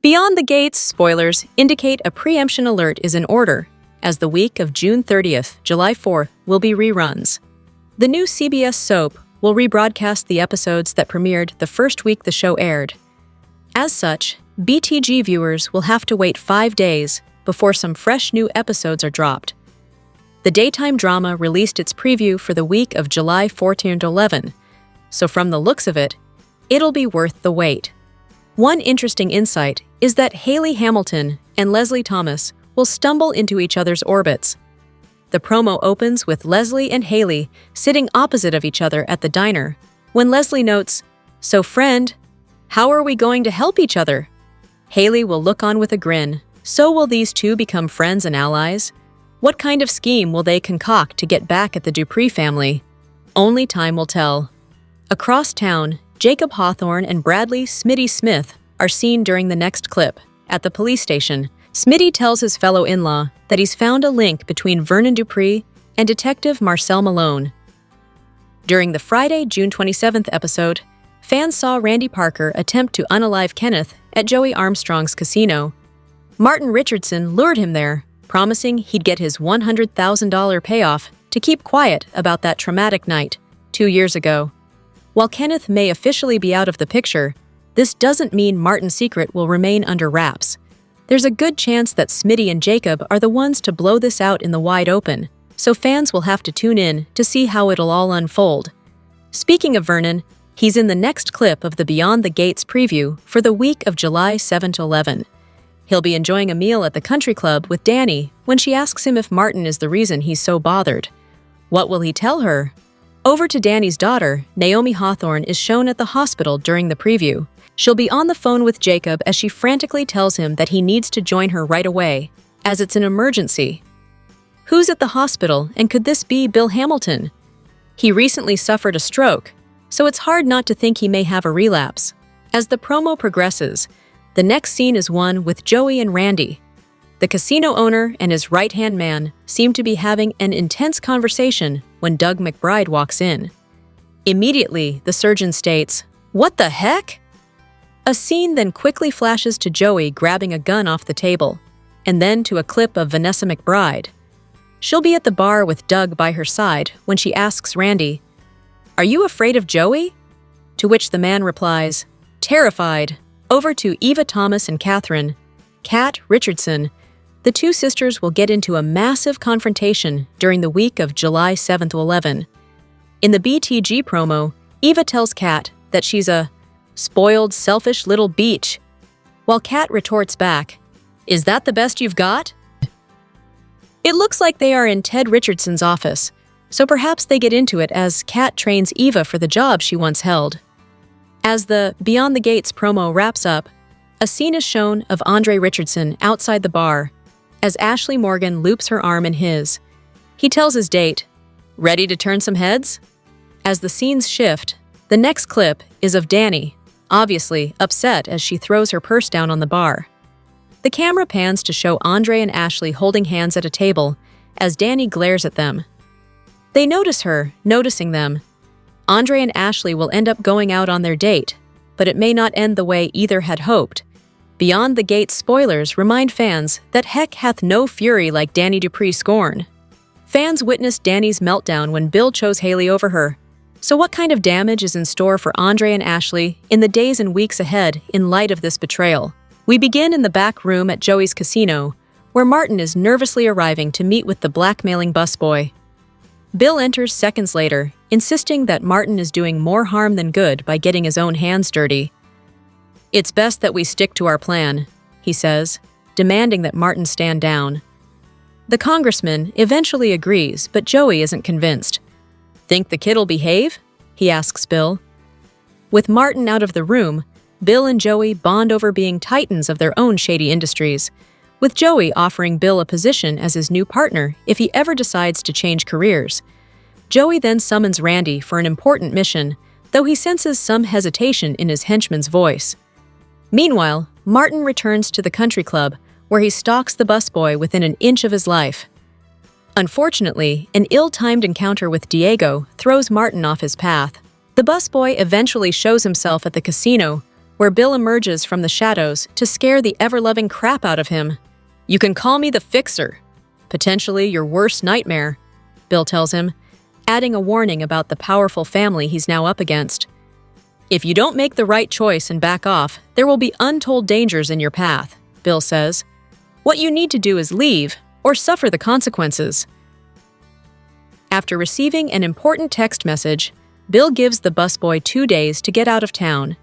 Beyond the Gates spoilers indicate a preemption alert is in order, as the week of June 30th, July 4th will be reruns. The new CBS soap will rebroadcast the episodes that premiered the first week the show aired. As such, BTG viewers will have to wait 5 days before some fresh new episodes are dropped. The daytime drama released its preview for the week of July 14 to 11, so from the looks of it, it'll be worth the wait. One interesting insight is that Hayley Hamilton and Leslie Thomas will stumble into each other's orbits. The promo opens with Leslie and Hayley sitting opposite of each other at the diner, when Leslie notes, "So friend, how are we going to help each other?" Hayley will look on with a grin. So will these two become friends and allies? What kind of scheme will they concoct to get back at the Dupree family? Only time will tell. Across town, Jacob Hawthorne and Bradley "Smitty" Smith are seen during the next clip. At the police station, Smitty tells his fellow in-law that he's found a link between Vernon Dupree and Detective Marcel Malone. During the Friday, June 27th episode, fans saw Randy Parker attempt to unalive Kenneth at Joey Armstrong's casino. Martin Richardson lured him there, promising he'd get his $100,000 payoff to keep quiet about that traumatic night 2 years ago. While Kenneth may officially be out of the picture, this doesn't mean Martin's secret will remain under wraps. There's a good chance that Smitty and Jacob are the ones to blow this out in the wide open, so fans will have to tune in to see how it'll all unfold. Speaking of Vernon, he's in the next clip of the Beyond the Gates preview for the week of July 7 to 11. He'll be enjoying a meal at the country club with Dani when she asks him if Martin is the reason he's so bothered. What will he tell her? Over to Dani's daughter, Naomi Hawthorne is shown at the hospital during the preview. She'll be on the phone with Jacob as she frantically tells him that he needs to join her right away, as it's an emergency. Who's at the hospital, and could this be Bill Hamilton? He recently suffered a stroke, so it's hard not to think he may have a relapse. As the promo progresses, the next scene is one with Joey and Randy. The casino owner and his right-hand man seem to be having an intense conversation when Doug McBride walks in. Immediately, the surgeon states, "What the heck?" A scene then quickly flashes to Joey grabbing a gun off the table, and then to a clip of Vanessa McBride. She'll be at the bar with Doug by her side when she asks Randy, "Are you afraid of Joey?" To which the man replies, "Terrified." Over to Eva Thomas and Catherine, Kat Richardson. The two sisters will get into a massive confrontation during the week of July 7 to 11. In the BTG promo, Eva tells Kat that she's a spoiled, selfish little beach, while Kat retorts back, "Is that the best you've got?" It looks like they are in Ted Richardson's office, so perhaps they get into it as Kat trains Eva for the job she once held. As the Beyond the Gates promo wraps up, a scene is shown of Andre Richardson outside the bar as Ashley Morgan loops her arm in his. He tells his date, "Ready to turn some heads?" As the scenes shift, the next clip is of Dani, obviously upset as she throws her purse down on the bar. The camera pans to show Andre and Ashley holding hands at a table as Dani glares at them. They notice her, noticing them. Andre and Ashley will end up going out on their date, but it may not end the way either had hoped. Beyond the Gates spoilers remind fans that heck hath no fury like Dani Dupree scorn. Fans witnessed Dani's meltdown when Bill chose Hayley over her. So what kind of damage is in store for Andre and Ashley in the days and weeks ahead in light of this betrayal? We begin in the back room at Joey's casino, where Martin is nervously arriving to meet with the blackmailing busboy. Bill enters seconds later, insisting that Martin is doing more harm than good by getting his own hands dirty. "It's best that we stick to our plan," he says, demanding that Martin stand down. The congressman eventually agrees, but Joey isn't convinced. "Think the kid'll behave?" he asks Bill. With Martin out of the room, Bill and Joey bond over being titans of their own shady industries, with Joey offering Bill a position as his new partner if he ever decides to change careers. Joey then summons Randy for an important mission, though he senses some hesitation in his henchman's voice. Meanwhile, Martin returns to the country club, where he stalks the busboy within an inch of his life. Unfortunately, an ill-timed encounter with Diego throws Martin off his path. The busboy eventually shows himself at the casino, where Bill emerges from the shadows to scare the ever-loving crap out of him. "You can call me the Fixer. Potentially your worst nightmare," Bill tells him, adding a warning about the powerful family he's now up against. "If you don't make the right choice and back off, there will be untold dangers in your path," Bill says. "What you need to do is leave or suffer the consequences." After receiving an important text message, Bill gives the busboy 2 days to get out of town.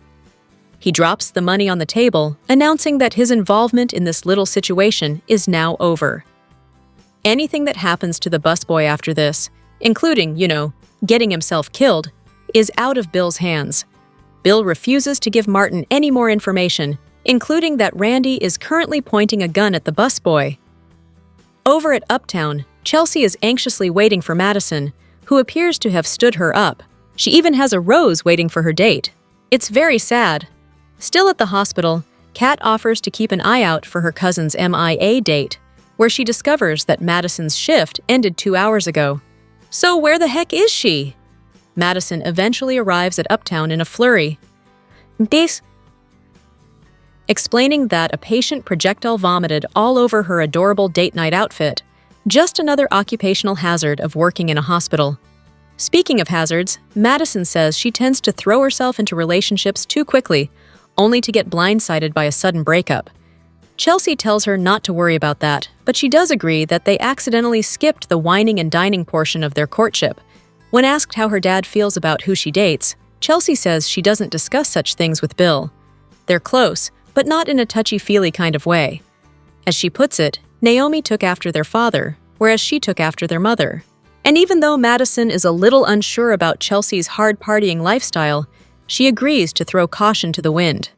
He drops the money on the table, announcing that his involvement in this little situation is now over. Anything that happens to the busboy after this, including, getting himself killed, is out of Bill's hands. Bill refuses to give Martin any more information, including that Randy is currently pointing a gun at the busboy. Over at Uptown, Chelsea is anxiously waiting for Madison, who appears to have stood her up. She even has a rose waiting for her date. It's very sad. Still at the hospital, Kat offers to keep an eye out for her cousin's MIA date, where she discovers that Madison's shift ended 2 hours ago. So where the heck is she? Madison eventually arrives at Uptown in a flurry. Explaining that a patient projectile vomited all over her adorable date night outfit. Just another occupational hazard of working in a hospital. Speaking of hazards, Madison says she tends to throw herself into relationships too quickly, only to get blindsided by a sudden breakup. Chelsea tells her not to worry about that, but she does agree that they accidentally skipped the whining and dining portion of their courtship. When asked how her dad feels about who she dates, Chelsea says she doesn't discuss such things with Bill. They're close, but not in a touchy-feely kind of way. As she puts it, Naomi took after their father, whereas she took after their mother. And even though Madison is a little unsure about Chelsea's hard-partying lifestyle, she agrees to throw caution to the wind.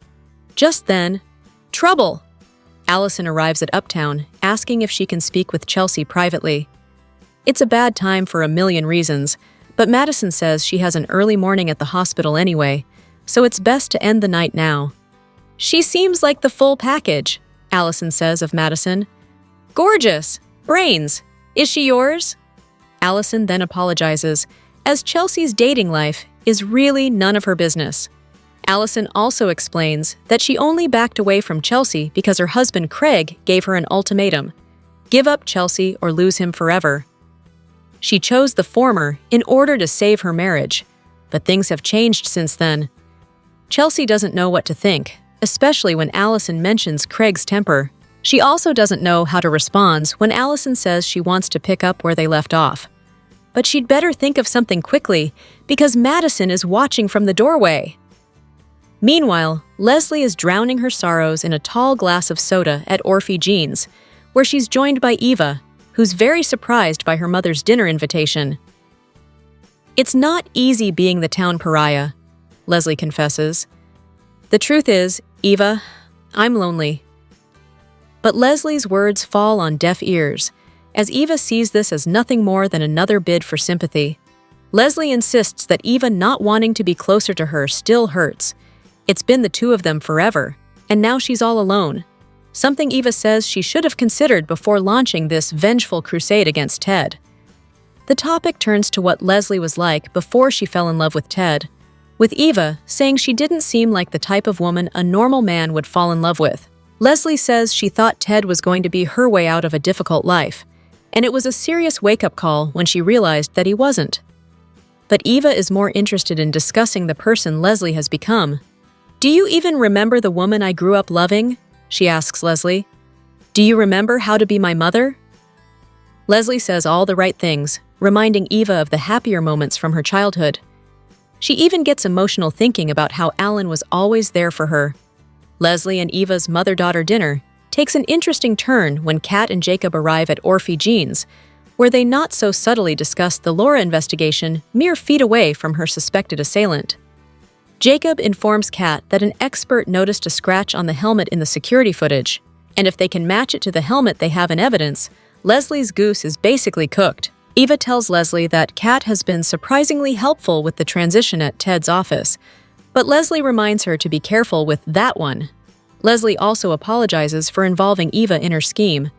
Just then, trouble! Allison arrives at Uptown, asking if she can speak with Chelsea privately. It's a bad time for a million reasons, but Madison says she has an early morning at the hospital anyway, so it's best to end the night now. "She seems like the full package," Allison says of Madison. "Gorgeous! Brains! Is she yours?" Allison then apologizes, as Chelsea's dating life is really none of her business. Allison also explains that she only backed away from Chelsea because her husband Craig gave her an ultimatum: give up Chelsea or lose him forever. She chose the former in order to save her marriage, but things have changed since then. Chelsea doesn't know what to think, especially when Allison mentions Craig's temper. She also doesn't know how to respond when Allison says she wants to pick up where they left off. But she'd better think of something quickly, because Madison is watching from the doorway. Meanwhile, Leslie is drowning her sorrows in a tall glass of soda at Orphe Jean's, where she's joined by Eva, who's very surprised by her mother's dinner invitation. "It's not easy being the town pariah," Leslie confesses. "The truth is, Eva, I'm lonely." But Leslie's words fall on deaf ears, as Eva sees this as nothing more than another bid for sympathy. Leslie insists that Eva not wanting to be closer to her still hurts. It's been the two of them forever, and now she's all alone. Something Eva says she should have considered before launching this vengeful crusade against Ted. The topic turns to what Leslie was like before she fell in love with Ted, with Eva saying she didn't seem like the type of woman a normal man would fall in love with. Leslie says she thought Ted was going to be her way out of a difficult life, and it was a serious wake-up call when she realized that he wasn't. But Eva is more interested in discussing the person Leslie has become. "Do you even remember the woman I grew up loving?" she asks Leslie. "Do you remember how to be my mother?" Leslie says all the right things, reminding Eva of the happier moments from her childhood. She even gets emotional thinking about how Alan was always there for her. Leslie and Eva's mother-daughter dinner takes an interesting turn when Kat and Jacob arrive at Orphe Jean's, where they not so subtly discuss the Laura investigation mere feet away from her suspected assailant. Jacob informs Kat that an expert noticed a scratch on the helmet in the security footage, and if they can match it to the helmet they have in evidence, Leslie's goose is basically cooked. Eva tells Leslie that Kat has been surprisingly helpful with the transition at Ted's office, but Leslie reminds her to be careful with that one. Leslie also apologizes for involving Eva in her scheme.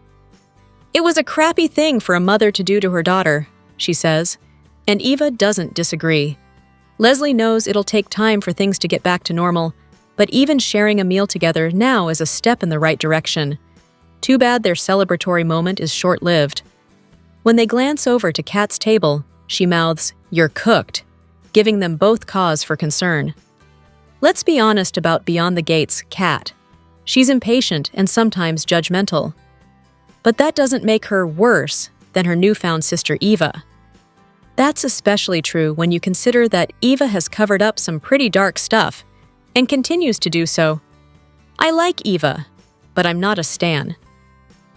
"It was a crappy thing for a mother to do to her daughter," she says, and Eva doesn't disagree. Leslie knows it'll take time for things to get back to normal, but even sharing a meal together now is a step in the right direction. Too bad their celebratory moment is short-lived. When they glance over to Kat's table, she mouths, "You're cooked," giving them both cause for concern. Let's be honest about Beyond the Gates' Kat. She's impatient and sometimes judgmental. But that doesn't make her worse than her newfound sister Eva. That's especially true when you consider that Eva has covered up some pretty dark stuff and continues to do so. I like Eva, but I'm not a stan.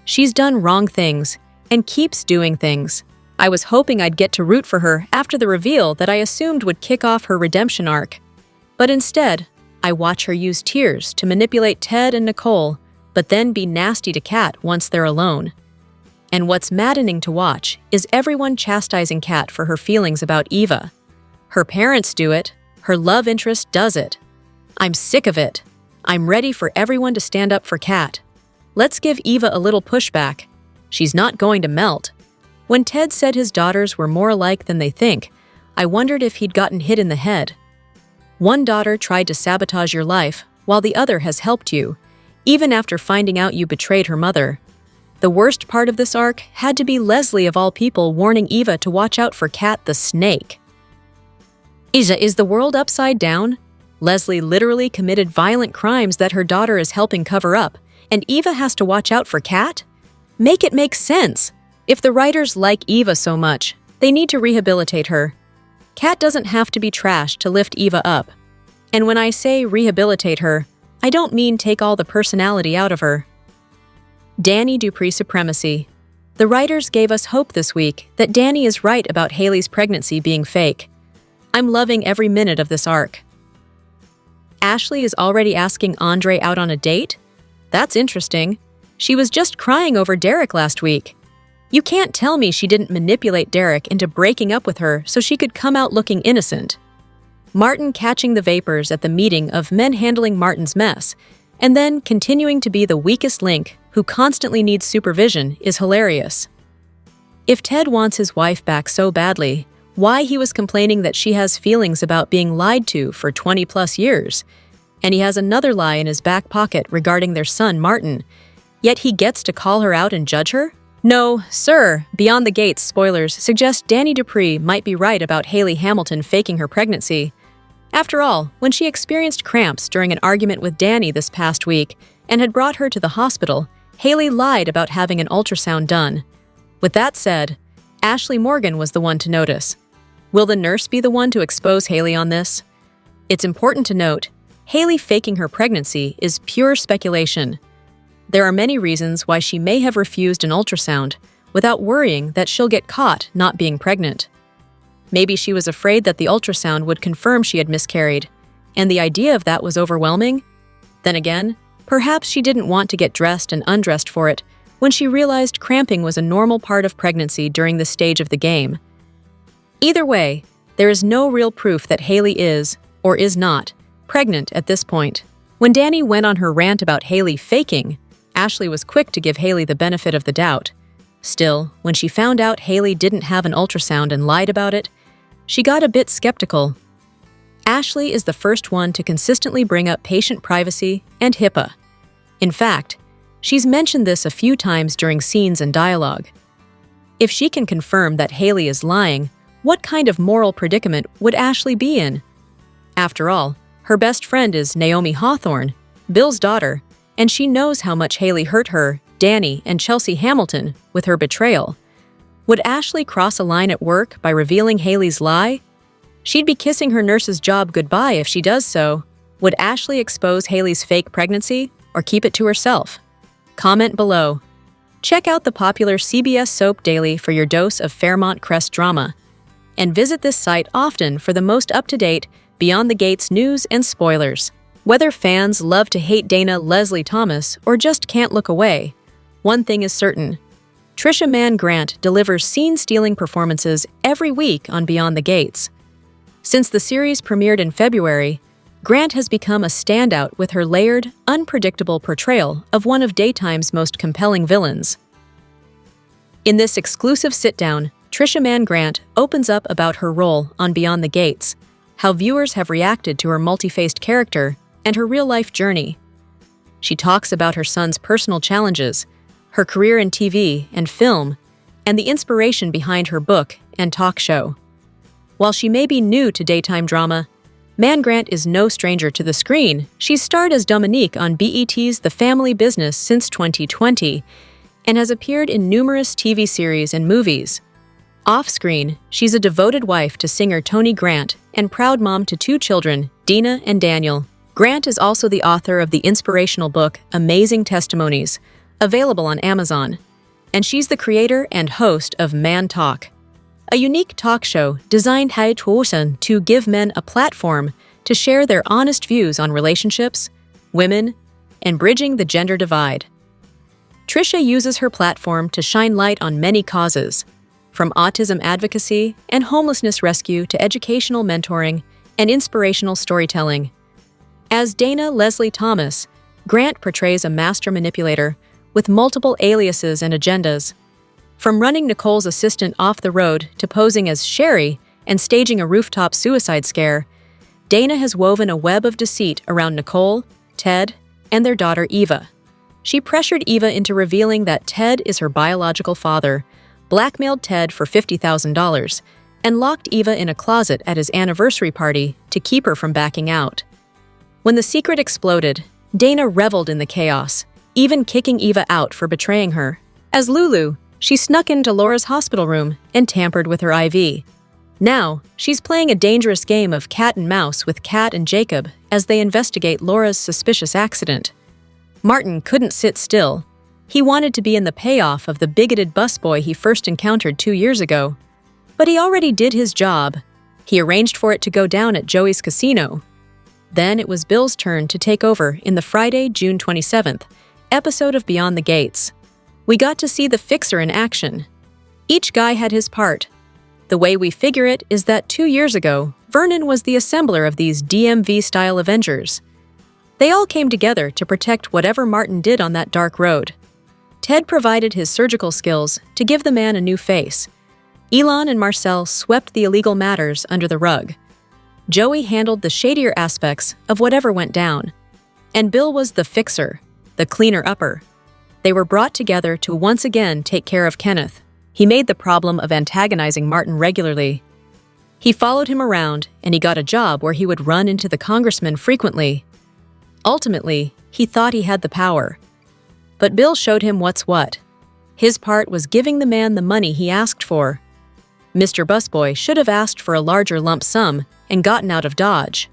She's done wrong things and keeps doing things. I was hoping I'd get to root for her after the reveal that I assumed would kick off her redemption arc. But instead, I watch her use tears to manipulate Ted and Nicole, but then be nasty to Kat once they're alone. And what's maddening to watch is everyone chastising Kat for her feelings about Eva. Her parents do it, her love interest does it. I'm sick of it. I'm ready for everyone to stand up for Kat. Let's give Eva a little pushback. She's not going to melt. When Ted said his daughters were more alike than they think, I wondered if he'd gotten hit in the head. One daughter tried to sabotage your life, while the other has helped you, even after finding out you betrayed her mother. The worst part of this arc had to be Leslie of all people warning Eva to watch out for Kat the snake. Is the world upside down? Leslie literally committed violent crimes that her daughter is helping cover up, and Eva has to watch out for Kat? Make it make sense. If the writers like Eva so much, they need to rehabilitate her. Kat doesn't have to be trashed to lift Eva up. And when I say rehabilitate her, I don't mean take all the personality out of her. Dani Dupree supremacy. The writers gave us hope this week that Dani is right about Hayley's pregnancy being fake. I'm loving every minute of this arc. Ashley is already asking Andre out on a date? That's interesting. She was just crying over Derek last week. You can't tell me she didn't manipulate Derek into breaking up with her so she could come out looking innocent. Martin catching the vapors at the meeting of men handling Martin's mess, and then continuing to be the weakest link who constantly needs supervision is hilarious. If Ted wants his wife back so badly, why he was complaining that she has feelings about being lied to for 20+ years, and he has another lie in his back pocket regarding their son Martin, yet he gets to call her out and judge her? No, sir, Beyond the Gates spoilers suggest Dani Dupree might be right about Hayley Hamilton faking her pregnancy. After all, when she experienced cramps during an argument with Dani this past week and had brought her to the hospital, Hayley lied about having an ultrasound done. With that said, Ashley Morgan was the one to notice. Will the nurse be the one to expose Hayley on this? It's important to note, Hayley faking her pregnancy is pure speculation. There are many reasons why she may have refused an ultrasound without worrying that she'll get caught not being pregnant. Maybe she was afraid that the ultrasound would confirm she had miscarried, and the idea of that was overwhelming. Then again, perhaps she didn't want to get dressed and undressed for it when she realized cramping was a normal part of pregnancy during this stage of the game. Either way, there is no real proof that Hayley is, or is not, pregnant at this point. When Dani went on her rant about Hayley faking, Ashley was quick to give Hayley the benefit of the doubt. Still, when she found out Hayley didn't have an ultrasound and lied about it, she got a bit skeptical. Ashley is the first one to consistently bring up patient privacy and HIPAA. In fact, she's mentioned this a few times during scenes and dialogue. If she can confirm that Hayley is lying, what kind of moral predicament would Ashley be in? After all, her best friend is Naomi Hawthorne, Bill's daughter, and she knows how much Hayley hurt her, Dani, and Chelsea Hamilton with her betrayal. Would Ashley cross a line at work by revealing Hayley's lie? She'd be kissing her nurse's job goodbye if she does so. Would Ashley expose Hayley's fake pregnancy or keep it to herself? Comment below. Check out the popular CBS soap daily for your dose of Fairmont Crest drama. And visit this site often for the most up-to-date, Beyond the Gates news and spoilers. Whether fans love to hate Dana Leslie Thomas or just can't look away, one thing is certain. Trisha Mann Grant delivers scene-stealing performances every week on Beyond the Gates. Since the series premiered in February, Grant has become a standout with her layered, unpredictable portrayal of one of daytime's most compelling villains. In this exclusive sit-down, Trisha Mann Grant opens up about her role on Beyond the Gates, how viewers have reacted to her multi-faced character, and her real-life journey. She talks about her son's personal challenges, her career in TV and film, and the inspiration behind her book and talk show. While she may be new to daytime drama, Man Grant is no stranger to the screen. She's starred as Dominique on BET's The Family Business since 2020 and has appeared in numerous TV series and movies. Off-screen, she's a devoted wife to singer Tony Grant and proud mom to 2 children, Dina and Daniel. Grant is also the author of the inspirational book Amazing Testimonies, available on Amazon, and she's the creator and host of Man Talk, a unique talk show designed to give men a platform to share their honest views on relationships, women, and bridging the gender divide. Trisha uses her platform to shine light on many causes, from autism advocacy and homelessness rescue to educational mentoring and inspirational storytelling. As Dana Leslie Thomas, Grant portrays a master manipulator with multiple aliases and agendas. From running Nicole's assistant off the road to posing as Sherry and staging a rooftop suicide scare, Dana has woven a web of deceit around Nicole, Ted, and their daughter Eva. She pressured Eva into revealing that Ted is her biological father, blackmailed Ted for $50,000, and locked Eva in a closet at his anniversary party to keep her from backing out. When the secret exploded, Dana reveled in the chaos, even kicking Eva out for betraying her. As Lulu, she snuck into Laura's hospital room and tampered with her IV. Now, she's playing a dangerous game of cat and mouse with Kat and Jacob as they investigate Laura's suspicious accident. Martin couldn't sit still. He wanted to be in the payoff of the bigoted busboy he first encountered 2 years ago. But he already did his job. He arranged for it to go down at Joey's casino. Then it was Bill's turn to take over in the Friday, June 27th, episode of Beyond the Gates. We got to see the Fixer in action. Each guy had his part. The way we figure it is that 2 years ago, Vernon was the assembler of these DMV-style Avengers. They all came together to protect whatever Martin did on that dark road. Ted provided his surgical skills to give the man a new face. Elon and Marcel swept the illegal matters under the rug. Joey handled the shadier aspects of whatever went down. And Bill was the fixer, the cleaner-upper. They were brought together to once again take care of Kenneth. He made the problem of antagonizing Martin regularly. He followed him around, and he got a job where he would run into the congressman frequently. Ultimately, he thought he had the power. But Bill showed him what's what. His part was giving the man the money he asked for. Mr. Busboy should have asked for a larger lump sum and gotten out of Dodge.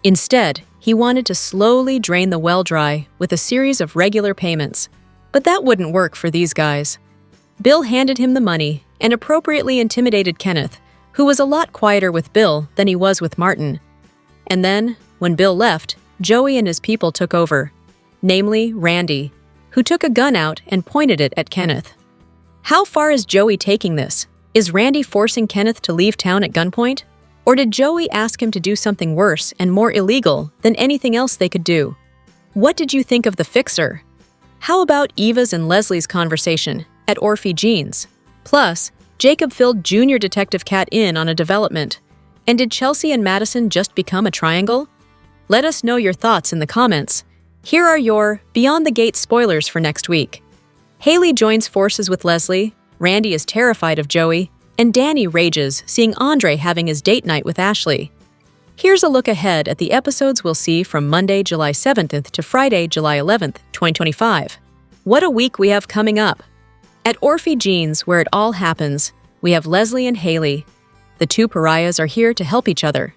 Instead, he wanted to slowly drain the well dry with a series of regular payments. But that wouldn't work for these guys. Bill handed him the money and appropriately intimidated Kenneth, who was a lot quieter with Bill than he was with Martin. And then, when Bill left, Joey and his people took over, namely Randy, who took a gun out and pointed it at Kenneth. How far is Joey taking this? Is Randy forcing Kenneth to leave town at gunpoint? Or did Joey ask him to do something worse and more illegal than anything else they could do? What did you think of the Fixer? How about Eva's and Leslie's conversation at Orphe Jeans? Plus, Jacob filled Junior Detective Cat in on a development. And did Chelsea and Madison just become a triangle? Let us know your thoughts in the comments. Here are your Beyond the Gate spoilers for next week. Hayley joins forces with Leslie, Randy is terrified of Joey, and Dani rages seeing Andre having his date night with Ashley. Here's a look ahead at the episodes we'll see from Monday, July 7th to Friday, July 11th, 2025. What a week we have coming up! At Orphe Jeans, where it all happens, we have Leslie&Hayley. The two pariahs are here to help each other.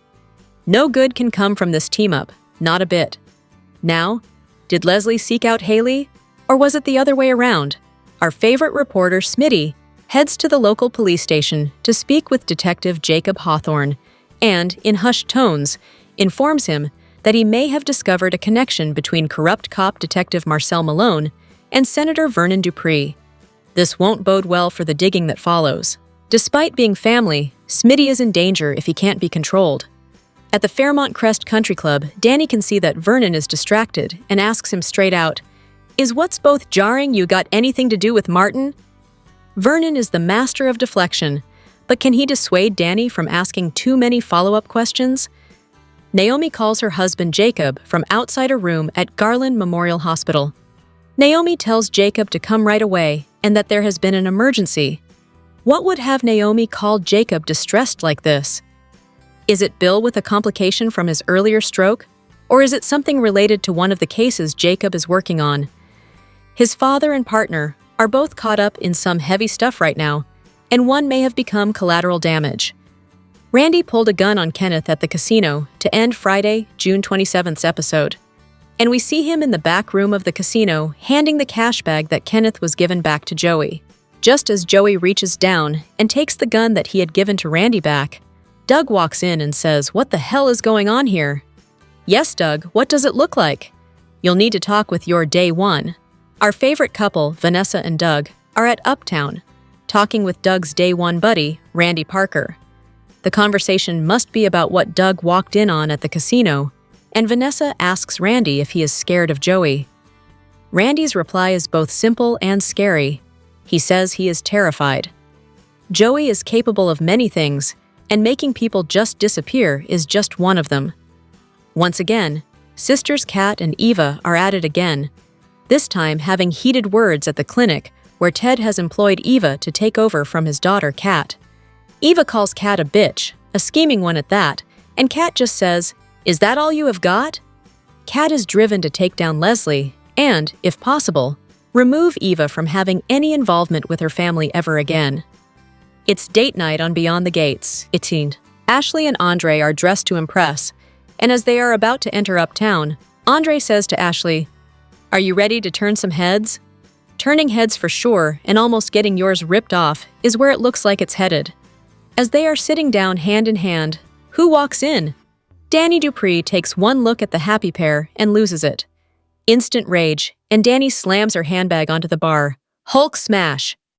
No good can come from this team-up, not a bit. Now, did Leslie seek out Hayley, or was it the other way around? Our favorite reporter, Smitty, heads to the local police station to speak with Detective Jacob Hawthorne and, in hushed tones, informs him that he may have discovered a connection between corrupt cop Detective Marcel Malone and Senator Vernon Dupree. This won't bode well for the digging that follows. Despite being family, Smitty is in danger if he can't be controlled. At the Fairmont Crest Country Club, Dani can see that Vernon is distracted and asks him straight out, "Is what's both jarring you got anything to do with Martin?" Vernon is the master of deflection, but can he dissuade Dani from asking too many follow-up questions? Naomi calls her husband Jacob from outside a room at Garland Memorial Hospital. Naomi tells Jacob to come right away and that there has been an emergency. What would have Naomi called Jacob distressed like this? Is it Bill with a complication from his earlier stroke? Or is it something related to one of the cases Jacob is working on? His father and partner are both caught up in some heavy stuff right now, and one may have become collateral damage. Randy pulled a gun on Kenneth at the casino to end Friday, June 27th's episode. And we see him in the back room of the casino handing the cash bag that Kenneth was given back to Joey. Just as Joey reaches down and takes the gun that he had given to Randy back, Doug walks in and says, "What the hell is going on here?" "Yes, Doug, what does it look like?" "You'll need to talk with your day one." Our favorite couple, Vanessa and Doug, are at Uptown, talking with Doug's day one buddy, Randy Parker. The conversation must be about what Doug walked in on at the casino, and Vanessa asks Randy if he is scared of Joey. Randy's reply is both simple and scary. He says he is terrified. Joey is capable of many things, and making people just disappear is just one of them. Once again, sisters Kat and Eva are at it again, this time having heated words at the clinic where Ted has employed Eva to take over from his daughter Kat. Eva calls Kat a bitch, a scheming one at that, and Kat just says, "Is that all you have got?" Kat is driven to take down Leslie and, if possible, remove Eva from having any involvement with her family ever again. It's date night on Beyond the Gates, 18. Ashley and Andre are dressed to impress, and as they are about to enter Uptown, Andre says to Ashley, "Are you ready to turn some heads?" Turning heads for sure and almost getting yours ripped off is where it looks like it's headed. As they are sitting down hand in hand, who walks in? Dani Dupree takes one look at the happy pair and loses it. Instant rage, and Dani slams her handbag onto the bar. Hulk smash!